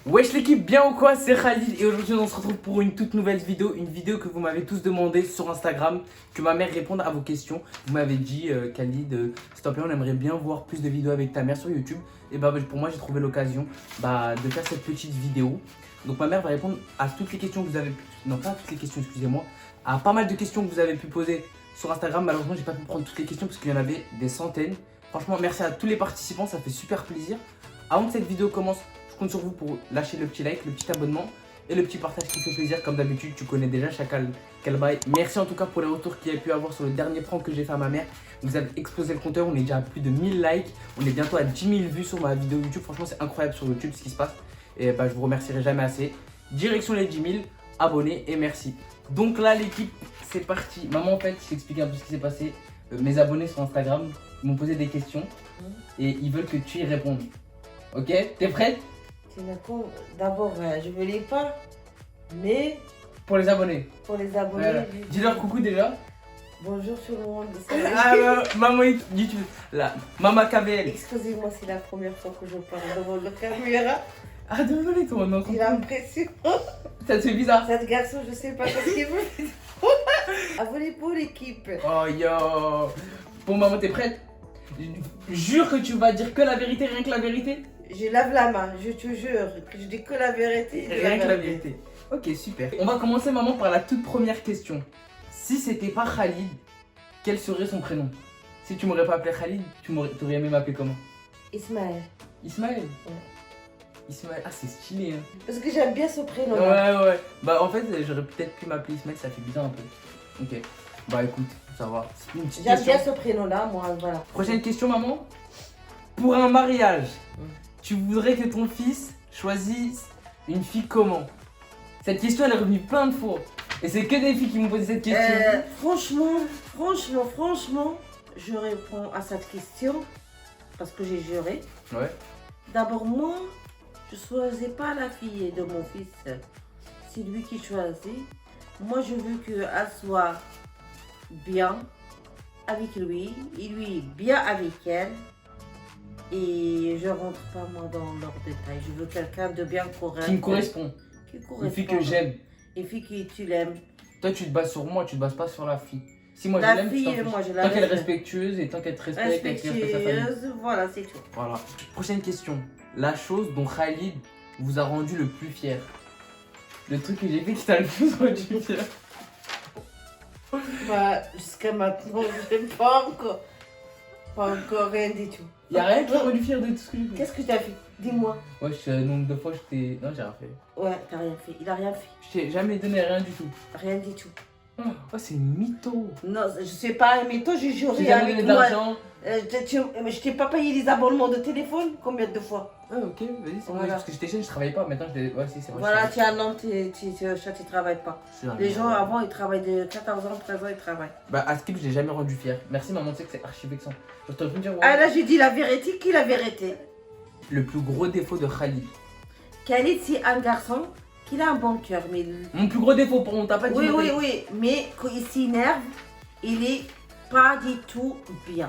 Wesh l'équipe, bien ou quoi? C'est Khalid et aujourd'hui on se retrouve pour une toute nouvelle vidéo. Une vidéo que vous m'avez tous demandé sur Instagram, que ma mère réponde à vos questions. Vous m'avez dit Khalid, s'il te plaît on aimerait bien voir plus de vidéos avec ta mère sur YouTube. Et bah pour moi j'ai trouvé l'occasion de faire cette petite vidéo. Donc ma mère va répondre à toutes les questions que vous avez non pas à toutes les questions, excusez-moi, à pas mal de questions que vous avez pu poser sur Instagram. Malheureusement j'ai pas pu prendre toutes les questions parce qu'il y en avait des centaines. Franchement merci à tous les participants, ça fait super plaisir. Avant que cette vidéo commence, je compte sur vous pour lâcher le petit like, le petit abonnement et le petit partage qui fait plaisir. Comme d'habitude, tu connais déjà Chacal Kalbaï. Merci en tout cas pour les retours qu'il y a pu avoir sur le dernier prank que j'ai fait à ma mère. Vous avez explosé le compteur, on est déjà à plus de 1000 likes. On est bientôt à 10 000 vues sur ma vidéo YouTube. Franchement, c'est incroyable sur YouTube ce qui se passe. Et je vous remercierai jamais assez. Direction les 10 000, abonnés et merci. Donc là, l'équipe, c'est parti. Maman, en fait, je t'explique un peu ce qui s'est passé. Mes abonnés sur Instagram m'ont posé des questions et ils veulent que tu y répondes. Ok, t'es prête? D'abord, je ne voulais pas, mais Pour les abonnés. pour les abonnés, Voilà. Dis-leur coucou déjà. bonjour tout le monde. Maman YouTube, là, Mama KVL. Excusez-moi, c'est la première fois que je parle devant le caméra. Ah, désolé, toi, non. J'ai l'impression. Ça te fait bizarre. Cet garçon, je sais pas ce qu'il veut. Abonnez pour l'équipe. Oh yo. Bon, maman, t'es prête? Jure que tu vas dire que la vérité, rien que la vérité. Je lave la main, je te jure que je dis que la vérité. Rien que la vérité. Ok, super. On va commencer, maman, par la toute première question. Si c'était pas Khalid, quel serait son prénom? Si tu m'aurais pas appelé Khalid, t'aurais aimé m'appeler comment? Ismaël. Ismaël? Ouais. Ismaël, ah, c'est stylé, hein. Parce que j'aime bien ce prénom-là. Ouais. Bah, en fait, j'aurais peut-être pu m'appeler Ismaël, ça fait bizarre un peu. Ok. Bah, écoute, ça va. C'est une petite J'aime question. bien ce prénom-là, moi, voilà. Prochaine question, maman. Pour un mariage, tu voudrais que ton fils choisisse une fille comment? Cette question, elle est revenue plein de fois. Et c'est que des filles qui m'ont posé cette question. Franchement, je réponds à cette question parce que j'ai juré. Ouais. D'abord, moi, je ne choisis pas la fille de mon fils. C'est lui qui choisit. Moi, je veux qu'elle soit bien avec lui, et lui bien avec elle. Et je rentre pas moi dans leurs détails. Je veux quelqu'un de bien correct. Qui me correspond. Qui Une correspond. fille que j'aime. Une fille que tu l'aimes. Toi, tu te bases sur moi, tu te bases pas sur la fille. Si moi La je l'aime, tu t'en fille, fiches. moi, je la Tant qu'elle est respecte. respectueuse et tant qu'elle te respecte, elle respecte sa famille. Respectueuse, voilà, c'est tout. Voilà. Prochaine question. La chose dont Khalid vous a rendu le plus fier. Le truc que j'ai fait qui t'a le plus rendu fier. Bah, jusqu'à maintenant, je n'aime pas encore. Pas encore rien du tout. Y'a rien qui t'a rendu fier de tout ce que j'ai fait. Qu'est-ce que tu as fait? Dis-moi. Ouais, nombre de fois, j'étais. Non, j'ai rien fait. Ouais, t'as rien fait. Il a rien fait. Je t'ai jamais donné rien du tout. Rien du tout. Oh, c'est une mytho. Non, je sais pas, mais toi, j'ai J'ai juré jamais avec donné de moi. l'argent. Mais je t'ai pas payé les abonnements de téléphone combien de fois? Ah, ok, vas-y, c'est Voilà. vrai. Parce que j'étais jeune, je travaillais pas. Maintenant, ouais, si, c'est vrai. Voilà, tu es un homme, tu travailles pas. Je suis un Les homme. gens avant, ils travaillent de 14 ans, 13 ans, ils travaillent. Bah, à Skip, je l'ai jamais rendu fier. Merci, maman, tu sais que c'est archi vexant. Je t'aurais pu me dire, ouais. Ah là, j'ai dit la vérité, qui la vérité? Le plus gros défaut de Khalid. Khalid, c'est un garçon qui a un bon cœur, mais Mon plus gros défaut, on t'a pas dit. oui, mais quand il s'énerve, il est pas du tout bien.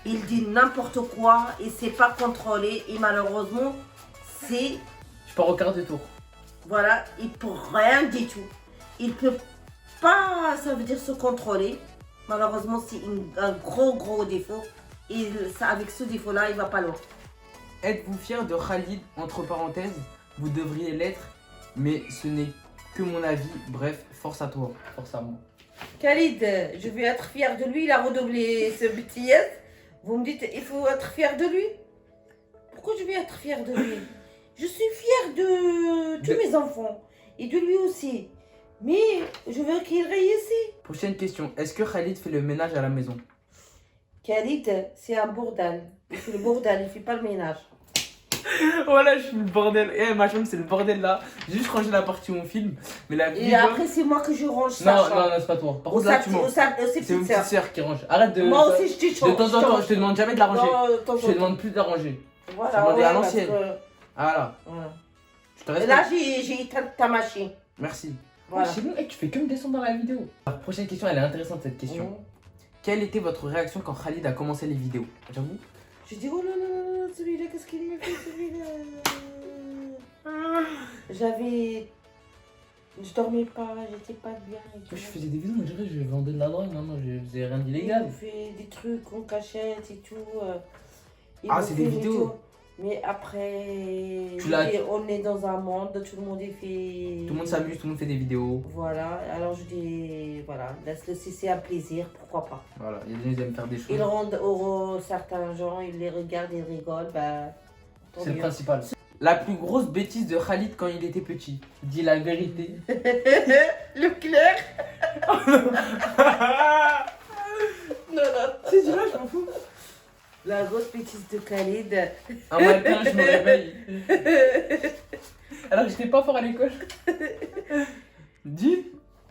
Il dit n'importe quoi, il sait pas contrôler et malheureusement, c'est, Je pars au quart de tour. voilà, il peut rien du tout. Il peut pas, ça veut dire se contrôler. Malheureusement, c'est un gros défaut. Et ça, avec ce défaut-là, il va pas loin. Êtes-vous fier de Khalid? Entre parenthèses, vous devriez l'être, mais ce n'est que mon avis. Bref, force à toi, force à moi. Khalid, je vais être fière de lui, il a redoublé ce petit yes. Vous me dites, il faut être fière de lui? Pourquoi je vais être fière de lui? Je suis fière de tous mes enfants et de lui aussi. Mais je veux qu'il réussisse. Prochaine question. Est-ce que Khalid fait le ménage à la maison? Khalid, c'est un bordel. Il fait le bordel, il fait pas le ménage. Voilà, je suis le bordel. Eh, ma chambre, c'est le bordel là. J'ai juste rangé la partie où on filme. Mais la Et vidéo... après, c'est moi que je range sa Non, chambre. c'est pas toi. Par Ou contre, là, sa tu petite- mens. ou sa- C'est ses une petites petite sœurs. sœur qui range. Arrête de... Moi aussi, je te change. De temps en temps, je te demande jamais de la ranger. Je te Non, demande plus de la ranger. voilà, Je demandais à parce l'ancienne. que- Voilà. voilà. Je te Et respecte. là, j'ai éteint ta machine. Merci. Voilà. Ouais, c'est bon, hey, tu fais que me descendre dans la vidéo. Alors, prochaine question, elle est intéressante cette question. Mhm. Quelle était votre réaction quand Khalid a commencé les vidéos? J'avoue. Je dis, oh là là là, celui-là, qu'est-ce qu'il me fait, celui-là? Je dormais pas, j'étais pas bien. Et tout. Je faisais des vidéos, on dirait que je vendais de la drogue. Non, non, je faisais rien Il d'illégal. nous fait des trucs en cachette et tout. Il Ah, nous c'est fait des vidéos. tout. Mais après, Tu l'as- on est dans un monde, tout le monde est fait. Tout le monde s'amuse, tout le monde fait des vidéos. Voilà, alors je dis, voilà, laisse-le cesser un plaisir, pourquoi pas. Voilà, il y a des gens qui aiment faire des choses. Ils rendent heureux certains gens, ils les regardent, ils rigolent, bah. tant C'est le mieux. principal. La plus grosse bêtise de Khalid quand il était petit. Dis la vérité. Le clair. Non, non. C'est du là, je m'en fous. La grosse bêtise de Khalid. Un matin, je me réveille. Alors que j'étais pas fort à l'école. Dis.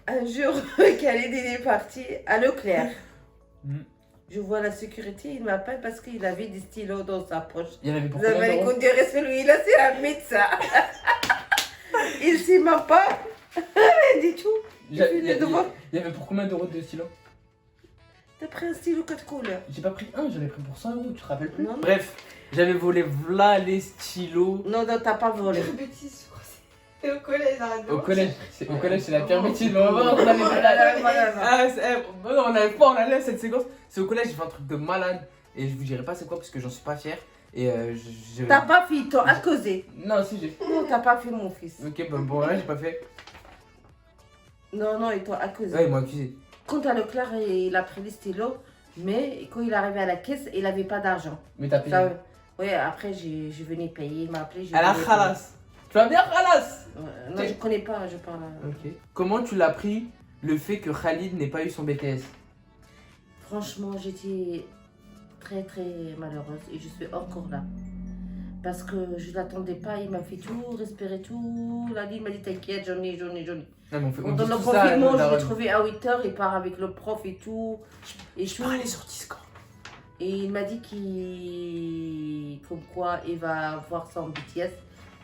Un jour, Khalid il est parti à Leclerc. Mm. Je vois la sécurité, il m'appelle parce qu'il avait des stylos dans sa poche. Il y en avait pour Vous combien avez d'euros? écouté celui-là, c'est un médecin. Il sait même pas. Il dit tout. Il y a- fait il y a- le devoir. il y avait pour combien d'euros de stylo? T'as pris un stylo 4 couleurs. J'ai pas pris un, j'en ai pris pour 100 euros, tu te rappelles plus? Non, non. Bref, j'avais volé v'là les stylos. Non, non, t'as pas volé. Bêtise, je crois que c'est au collège. Hein, Au collège, c'est la pire bêtise, mais on va voir, on Voilà, allait voilà. Ah, non, on n'allait pas, on allait à cette séquence. C'est au collège, j'ai fait un truc de malade. Et je vous dirai pas c'est quoi parce que j'en suis pas fier. Et T'as pas fait, t'as accusé. Non, si j'ai. Non, t'as pas fait, mon fils. Ok, bon, là, j'ai pas fait. Non, non, ils t'ont accusé. Ouais, ils m'ont accusé. Quand à Leclerc, il a pris les stylos, mais quand il est arrivé à la caisse, il avait pas d'argent. Mais t'as payé. Ça, ouais, après, je venais payer, il m'a appelé. Elle a khalas. Tu vas bien khalas? Non, je connais pas, je parle. Ok. Comment tu l'as pris le fait que Khalid n'ait pas eu son BTS? Franchement, j'étais très très malheureuse et je suis encore là. Parce que je ne l'attendais pas, il m'a fait tout, respirer tout. La il m'a dit t'inquiète, j'en ai. Non, mais on fait on Dans dit le tout ça, confinement, je daronne. l'ai trouvé à 8h, il part avec le prof et tout. Et Je tout. peux aller sur Discord. Et il m'a dit comme quoi il va voir son BTS.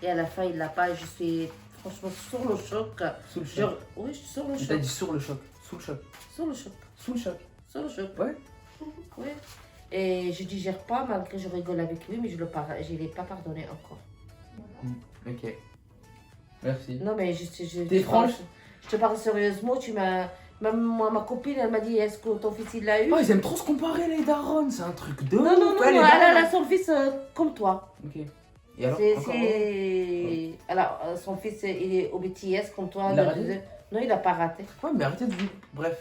Et à la fin, il l'a pas. Et je suis franchement sur le choc. Sous le choc. Genre, oui, je suis sur le T'as choc. dit sur le choc. Sous le choc. Sur le choc. Sous le choc. Sur le choc. Ouais. Oui. Et je digère pas, malgré que je rigole avec lui, mais je l'ai pas pardonné encore. Ok. Merci. Non, mais T'es franche? Je te parle sérieusement, tu m'as. Même moi, ma copine, elle m'a dit est-ce que ton fils il l'a eu? Oh, ils aiment trop se comparer les darons, c'est un truc de Non, ouf. non, non, Ouais, les elle darons. a son fils comme toi. Ok. Et alors encore Alors, son fils, il est au BTS comme toi. Il a le raté? deuxième. Non, il a pas raté. Ouais, mais arrêtez de vivre. Bref.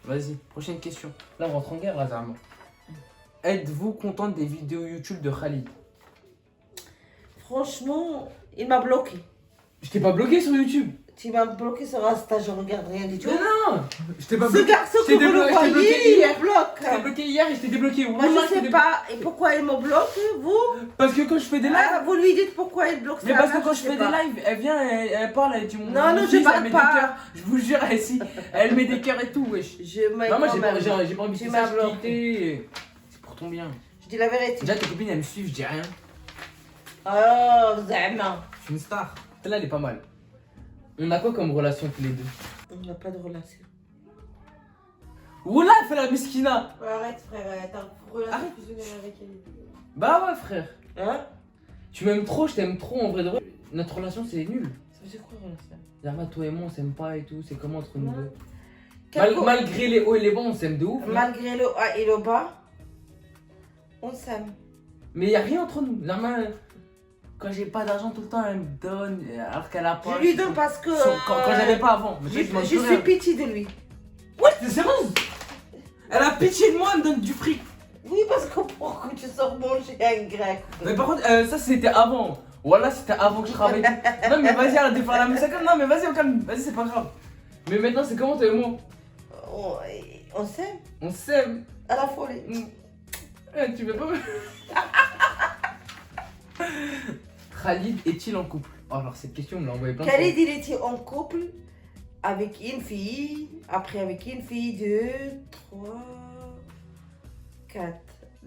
Vas-y, prochaine question. Là, on rentre en guerre, Lazarement. Êtes-vous contente des vidéos YouTube de Khalid? Franchement, il m'a bloqué. Je t'ai pas bloqué sur YouTube. Tu m'as bloqué sur Insta, je regarde rien du tout. Mais non, je t'ai pas Ce bloqué. garçon Je t'ai que vous le débloqué- je t'ai bloqué voyez, il hier. me bloque. Je t'ai bloqué hier et je t'ai débloqué. Moi, Wallah, je t'ai sais pas. Et pourquoi il me bloque, vous? Parce que quand je fais des lives. Ah, vous lui dites pourquoi il bloque Mais ça, parce là, que quand je sais fais pas. des lives, elle vient, elle parle, elle dit mon Non, non, je fils, parle elle met pas. des cœurs. Je vous jure, elle met des cœurs et tout, wesh. Je mets Non, moi quand j'ai même. pas envie Tu de m'as ça, bloqué. c'est pour ton bien. Je dis la vérité. Déjà tes copines elles me suivent, je dis rien. Oh, zama. Je suis une star. Celle-là elle est pas mal. On a quoi comme relation tous les deux? On n'a pas de relation. Oula, elle fait la mesquina. Ouais, arrête, frère, t'as une relation fusionnelle avec elle. Bah ouais, frère. Hein? Tu m'aimes trop, je t'aime trop en vrai de vrai. Notre relation c'est nul. Ça veut dire quoi, relation? Zarma, toi et moi on s'aime pas et tout, c'est comment entre nous Non. deux? Quel Malgré les hauts et les bas, on s'aime de ouf. là. Malgré le haut et le bas, on s'aime. Mais y a rien entre nous. Zarma, quand j'ai pas d'argent tout le temps, elle me donne alors qu'elle a pas. Je lui donne parce que. Quand j'avais pas avant. Mais Je, toi, tu m'en je dis suis rien. pitié de lui. Ouais, c'est bon. Elle a pitié de moi, elle me donne du fric. Oui, parce que pourquoi tu sors manger un grec? Mais par contre, ça c'était avant. Voilà, c'était avant que je travaille. Non, mais vas-y, arrête de faire la musique. Non, mais vas-y, au calme. Vas-y, c'est pas grave. Mais maintenant, c'est comment toi et moi? On s'aime On s'aime. à la folie. Tu veux pas. Khalid est-il en couple? Oh, alors, cette question, on me l'a envoyé plein de fois. Khalid, il était en couple avec une fille, après avec une fille, 2, 3, 4.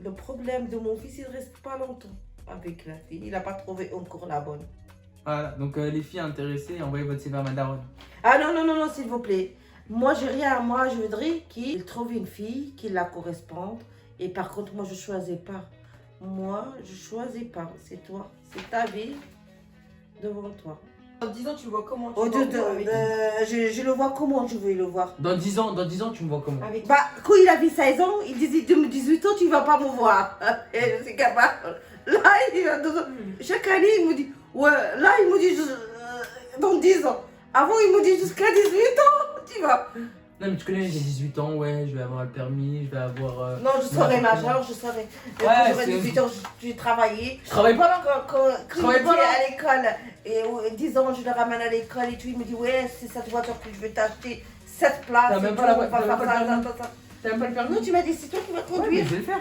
Le problème de mon fils, il reste pas longtemps avec la fille. Il n'a pas trouvé encore la bonne. Voilà, donc les filles intéressées, envoyez votre CV à ma daronne. Ah non, non, non, non, s'il vous plaît. Moi, j'ai rien. Moi, je voudrais qu'il trouve une fille qui la corresponde. Et par contre, moi, je choisis pas. Moi, je choisis pas. C'est toi. C'est ta vie devant toi. Dans 10 ans, tu vois comment tu Oh, vois avec, je le vois comment je veux le voir. Dans 10 ans, tu me vois comment? avec Bah, quand il avait 16 ans, il disait de 18 ans, tu vas pas me voir. Et je suis capable. Là, chaque année, il me dit, ouais, là, il me dit, dans 10 ans. Avant, il me dit jusqu'à 18 ans, tu vois. Non, mais tu connais, j'ai 18 ans, ouais, je vais avoir le permis, je vais avoir. Non, je serai major, je serai. Ouais, Quand j'aurai c'est- 18 ans, je vais travailler. Je travaille pas là? Quand travaille il pas, était là. à l'école, et 10 ans, je le ramène à l'école et tout, il me dit, ouais, c'est cette voiture que je vais t'acheter, cette place. T'as même et pas tout, la on va t'as même faire pas le ça, permis. ça, ça. T'as même pas le permis? Non, tu m'as dit, c'est toi qui vas Ouais, mais conduire. je vais le faire.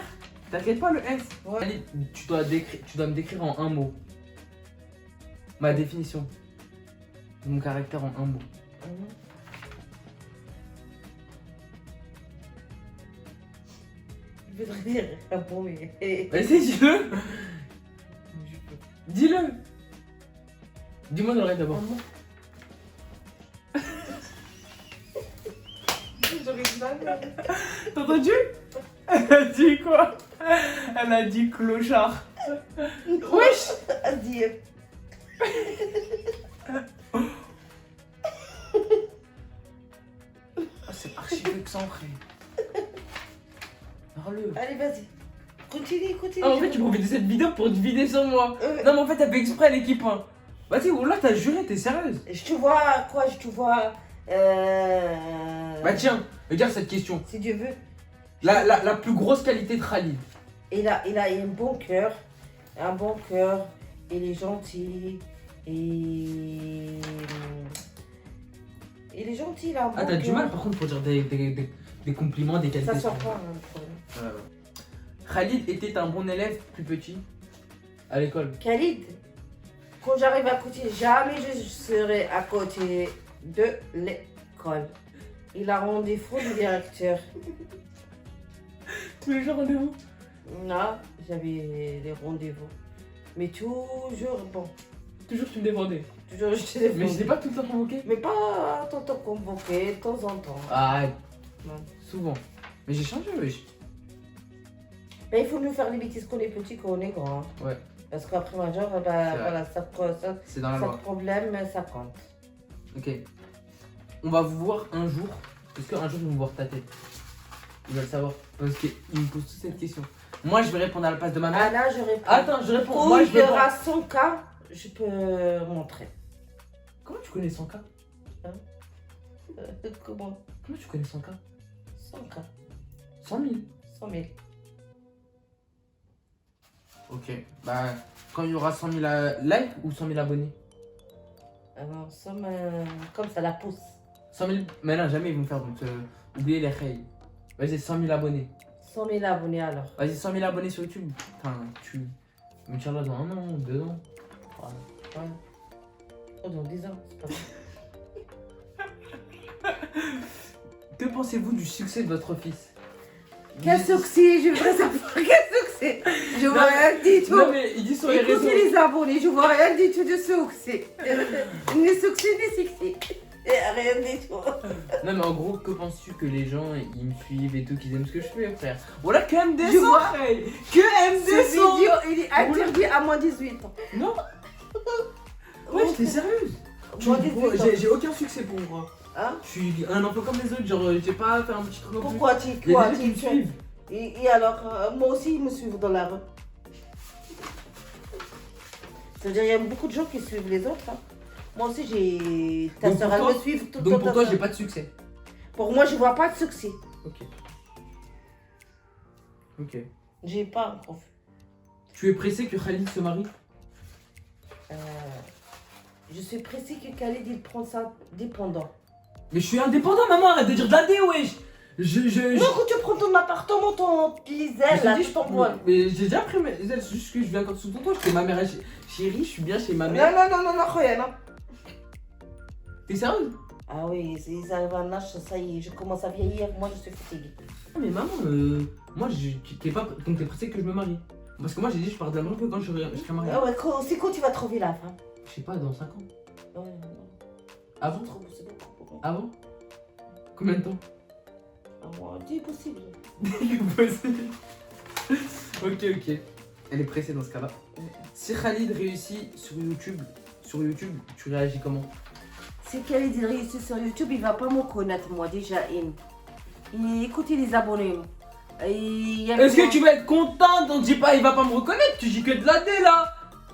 T'inquiète pas, le S. Ouais. Allez, tu dois me décrire en un mot. Ma définition. De mon caractère en un mot. Je voudrais dire un bon, mais. Vas-y, dis-le. Dis-le. Dis-moi dans l'oreille d'abord. J'aurais du mal. T'as entendu? Elle a dit quoi? Elle a dit clochard. Wesh! Adieu. Ah, c'est archi vexant, frère. Parle-le. Allez, vas-y. Continue, continue. Ah, en fait, tu profites de cette vidéo pour te vider sur moi. Euh, Non, mais en fait, t'as fait exprès l'équipe 1. Vas-y, ou là, t'as juré, t'es sérieuse? Je te vois, quoi, je te vois. Bah, tiens, regarde cette question. Si Dieu veut. La plus grosse qualité de Khalid. Il a un bon cœur. Un bon cœur. Il est gentil. Et. Il est gentil, il a un bon Ah, t'as cœur. du mal par contre pour dire des compliments, des qualités. Ça sort pas, hein, le problème. Ouais, ouais. Khalid était un bon élève plus petit à l'école. Khalid, quand j'arrive à côté, jamais je serai à côté de l'école. Il a rendez-vous le directeur. Tous les jours rendez-vous. Là, j'avais les rendez-vous. Mais toujours, bon, Toujours tu me défendais. toujours je te Mais je n'ai pas tout le temps convoqué. Mais pas tout le temps convoqué, de temps en temps. Ah, Non. souvent. Mais j'ai changé, wesh. Mais il faut mieux faire les bêtises qu'on est petit qu'on est grand. Ouais, Parce qu'après major, bah, vrai. voilà, c'est dans la ça loi. problème, ça compte. Ok. On va vous voir un jour. Est-ce qu'un jour ils vont voir ta tête? Ils veulent savoir. Parce qu'ils me posent tous cette question. Moi je vais répondre à la place de ma Ah mère. là, je réponds. Attends, je réponds. Quand Moi je il vais y répondre. aura 100 cas, je peux montrer. Comment tu connais 100K? Comment Comment tu connais 100K? 100 cas, 100 000. 100 000. Ok. Bah, quand il y aura 100 000 likes ou 100 000 abonnés? Alors, 100 comme ça, la pousse. 100 000. Mais non, jamais ils vont faire donc. Oubliez les règles. Vas-y, 100 000 abonnés. 100 000 abonnés alors. Vas-y, 100 000 abonnés sur YouTube. Enfin, tu. Inch'Allah, dans 1 an, 2 ans. Voilà. Ouais. Oh, dans 10 ans, c'est pas grave. Que pensez-vous du succès de votre fils? Quel succès, je voudrais savoir quel succès. Je vois rien du tout. Non, mais il dit sur les réseaux. Écoutez les abonnés, je vois rien du tout de succès. Ni succès, ni succès. Rien du tout. Non, mais en gros, que penses-tu que les gens ils me suivent et tout, qu'ils aiment ce que je fais, frère? Voilà, que Je MD100, vois. frère. Que Ce MD100. vidéo, il est interdit à moins 18 ans. Non. Ouais, t'es sérieuse? Moins 18 ans. J'ai aucun succès pour moi. Hein? Je suis un enfant comme les autres, genre j'ai pas fait un petit truc en plus. Pourquoi tu Il y a quoi des gens qui me tu suivent. et alors, moi aussi, ils me suivent dans la rue. C'est-à-dire, il y a beaucoup de gens qui suivent les autres. Hein. Moi aussi, j'ai. Ta Donc soeur, pour elle toi- me suit tout le Donc temps. pour ta toi, sœur. j'ai pas de succès. Pour moi, je vois pas de succès. Ok. Ok. J'ai pas encore vu. Tu es pressé que Khalid se marie? Je suis pressée que Khalid il prend ça dépendant. Mais je suis indépendant, maman, arrête de dire de la dé, wesh. Je- Non, quand tu prends ton appartement, ton Mais liselle, je là, te dis, tu t'envoies. mais j'ai déjà pris mes ailes, c'est juste que je viens encore sous ton toit. J'étais ma mère chérie, je suis bien chez ma Non, mère. non, rien, non. T'es sérieuse? Ah oui, ils arrivent à un âge, ça y est, je commence à vieillir, moi je suis fatiguée. Ah, mais maman, moi, t'es pas, donc t'es pressé que je me marie. Parce que moi, j'ai dit, je pars de la maison que quand je serai marié. Ah ouais, c'est quand tu vas trouver la femme? Je sais pas, dans 5 ans. Ouais, non. Avant? C'est beaucoup pour moi. Avant? Combien de temps? Ah, moi, c'est possible. Possible. Ok. Elle est pressée dans ce cas-là. Si Khalid réussit sur YouTube, sur YouTube, tu réagis comment? Si Khalid il réussit sur YouTube, il va pas me connaître, moi, déjà. Écoutez les abonnés. Est-ce que tu vas être contente? On dit pas il va pas me reconnaître, tu dis que de la D là.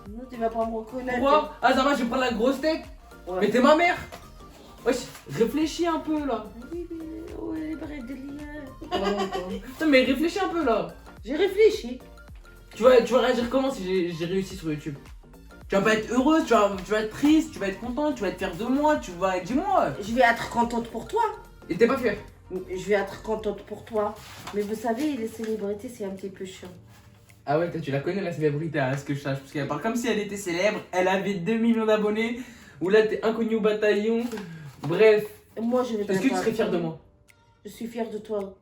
Non, tu vas pas me reconnaître. Pourquoi? Ah ça va, je vais prendre la grosse tête. Ouais. Mais t'es ma mère. Wesh, réfléchis un peu là. Oui, mais ouais, bref, de Non mais réfléchis un peu là. J'ai réfléchi. Tu vas réagir comment si j'ai réussi sur YouTube? Tu vas pas être heureuse, tu vas être triste, tu vas être contente, tu vas être fière de moi, tu vas... Dis-moi. Je vais être contente pour toi. Et t'es pas fière? Je vais être contente pour toi. Mais vous savez, les célébrités, c'est un petit peu chiant. Ah ouais, toi tu la connais la célébrité, à ce que je sache. Parce qu'elle parle comme si elle était célèbre, elle avait 2 millions d'abonnés. Ou là t'es inconnu au bataillon. Bref. Moi, je ne Est-ce que tu serais fière de moi? Je suis fière de toi,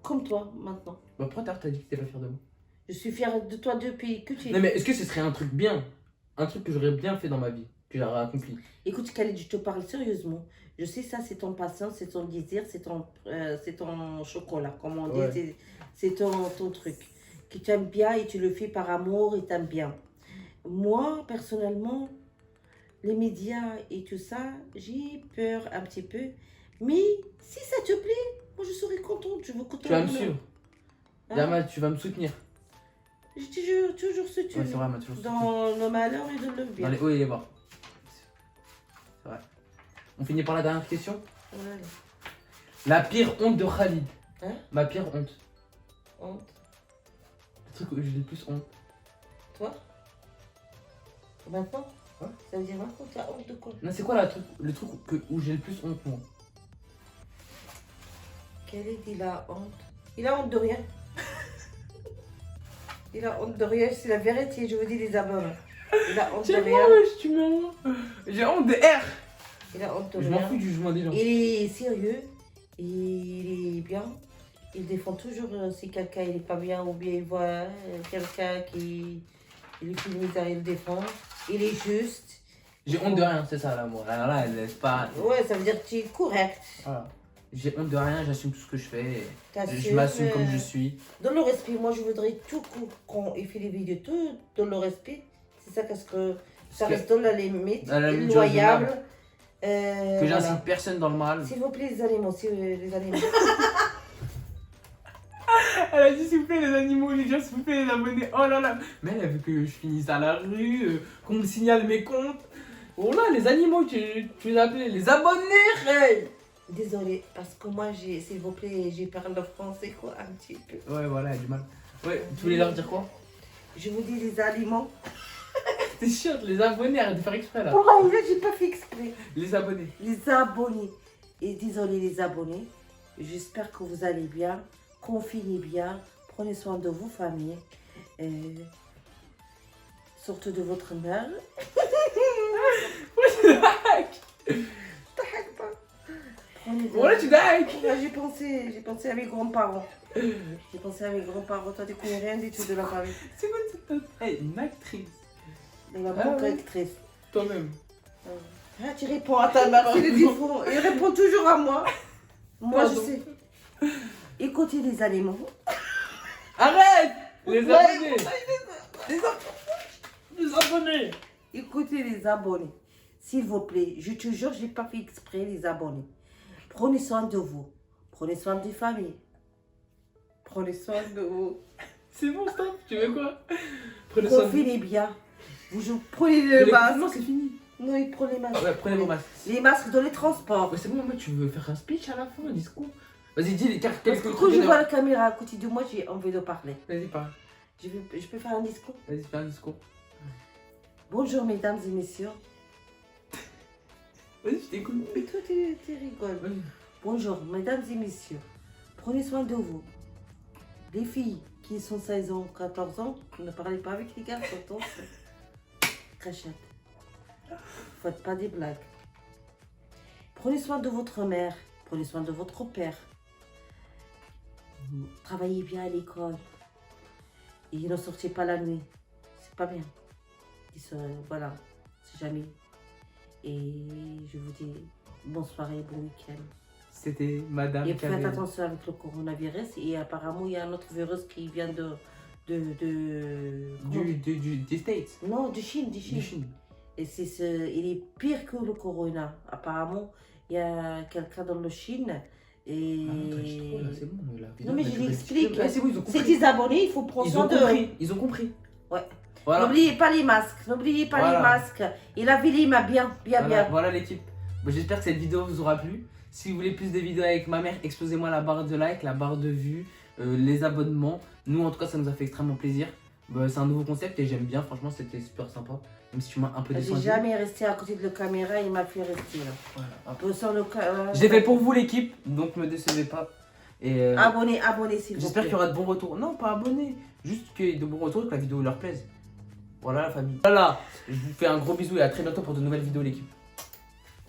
comme toi, maintenant. Bah pourquoi t'as dit que t'es pas fière de moi? Je suis fière de toi depuis que tu es... Non mais est-ce que ce serait un truc bien? Un truc que j'aurais bien fait dans ma vie, que j'aurais accompli? Écoute, Khalid, je te parle sérieusement. Je sais ça, c'est ton patience, c'est ton désir, c'est ton chocolat, comme on dit. Ouais. C'est ton truc. Que tu aimes bien et tu le fais par amour et t'aimes bien. Moi, personnellement, les médias et tout ça, j'ai peur un petit peu. Mais si ça te plaît, moi je serai contente. Je veux que Tu vas me suivre. Hein? Yama, tu vas me soutenir. Je te jure, toujours ce Ouais, c'est vrai, elle m'a toujours soutenu. dans le malheur et dans le bien. Dans les hauts et les bas. C'est vrai. On finit par la dernière question. Ouais. La pire honte de Khalid. Hein? Ma pire honte. Honte. Le truc où j'ai le plus honte. Toi? Maintenant? Ouais. Ça veut dire maintenant, tu as honte de quoi? Non, c'est quoi le truc où j'ai le plus honte, moi? Quel est il a honte? Il a honte de rien. Il a honte de rien, c'est la vérité, je vous dis les abonnés. Il a honte de C'est rien. moi, wesh, tu mens. J'ai honte de R. Il a honte de Je m'en rien. fous du jugement des gens. Il est sérieux, il est bien. Il défend toujours si quelqu'un il est pas bien ou bien il voit quelqu'un qui il fait une misère, il le défend. Il est juste. J'ai honte de rien, c'est ça l'amour. Alors là, elle laisse pas. Ouais, ça veut dire que tu es correct. Voilà. J'ai honte de rien, j'assume tout ce que je fais. Je T'assumes, m'assume comme je suis. Dans le respect, moi je voudrais tout quand il fait des vidéos, tout dans le respect. C'est ça parce que ça que- reste dans la limite, Dans la limite loyable. Que j'incite Voilà. personne dans le mal. S'il vous plaît, les animaux, les animaux. Elle a dit s'il vous plaît les animaux, les gens s'il vous plaît les abonnés. Oh là là. Mais elle a vu que je finisse à la rue, qu'on me signale mes comptes. Oh là, les animaux, tu les appelais les abonnés, hey. Désolée, parce que moi, s'il vous plaît, j'ai parlé de français quoi, un petit peu. Ouais, voilà, elle a du mal. Ouais, tu voulais leur dire quoi? Je vous dis les aliments. T'es chiante, les abonnés, arrête de faire exprès là. Pourquoi là, j'ai pas fait exprès. Les abonnés. Les abonnés. Et désolé les abonnés. J'espère que vous allez bien. Confinez bien. Prenez soin de vos familles. Surtout de votre mère. T'arrêtes pas. Prenez Bon là, tu dailles. Là, j'ai pensé à mes grands-parents. J'ai pensé à mes grands-parents. Toi, tu connais rien du tout de la famille. C'est quoi cette note? Hey, une actrice. Elle m'a Ah beaucoup ouais. actrice. Toi-même. Ah, tu réponds à ta mère, c'est le défaut. Il répond toujours à moi. Moi, Pardon. je sais. Écoutez les aliments. Arrête. Les Ouais, abonnés. Les abonnés. Écoutez les abonnés. S'il vous plaît, je te jure, je n'ai pas fait exprès les abonnés. Prenez soin de vous. Prenez soin des familles. Prenez soin de vous. C'est bon, stop. Tu veux quoi? Prenez soin de vous. Confinez bien. Prenez le Le masque. confinement, c'est fini. Non, il prend les masques. Ouais, prenez vos masques. Les masques dans les transports. Ouais, c'est bon, moi, tu veux faire un speech à la fin, un discours? Vas-y, dis les cartes. Qu'est-ce que Quand je vois la caméra à côté de moi, j'ai envie de parler. Vas-y, parle. Je peux faire un discours. Vas-y, fais un discours. Bonjour, mesdames et messieurs. Vas-y, je t'écoute. Mais toi, tu rigoles. Vas-y. Bonjour, mesdames et messieurs. Prenez soin de vous. Les filles qui sont 16 ans, 14 ans, ne parlez pas avec les garçons. Attention. Cachette. Faites pas des blagues. Prenez soin de votre mère. Prenez soin de votre père. Travaillez bien à l'école. Et ne sortez pas la nuit. C'est pas bien. Voilà, c'est jamais. Et je vous dis bonne soirée et bon week-end. C'était Madame Et faites Kabel. attention avec le coronavirus. Et apparemment, il y a un autre virus qui vient Des States. Non, de Chine, Du Chine. Et il est pire que le corona. Apparemment, il y a quelqu'un dans le Chine. Et... c'est bon, la vidéo, Non, mais on a je tout l'explique. expliqué. Ouais, c'est bon, ils ont C'est compris. des abonnés, il faut prendre Ils soin ont d'eux. compris, ils ont compris. Ouais. Voilà. N'oubliez pas les masques, n'oubliez pas Voilà. les masques. Et la ville, il m'a bien. Voilà l'équipe. Bon, j'espère que cette vidéo vous aura plu. Si vous voulez plus de vidéos avec ma mère, explosez-moi la barre de like, la barre de vues, les abonnements. Nous, en tout cas, ça nous a fait extrêmement plaisir. Bah, c'est un nouveau concept et j'aime bien. Franchement, c'était super sympa. Même si tu m'as un peu J'ai descendu. jamais resté à côté de la caméra, il m'a fait rester là. Voilà. Sans le Je l'ai fait pour vous, l'équipe, donc me décevez pas. Et abonnez, s'il vous j'espère plaît. qu'il y aura de bons retours. Non, pas abonnés. Juste qu'il y ait de bons retours et que la vidéo leur plaise. Voilà la famille. Voilà, je vous fais un gros bisou et à très bientôt pour de nouvelles vidéos, l'équipe.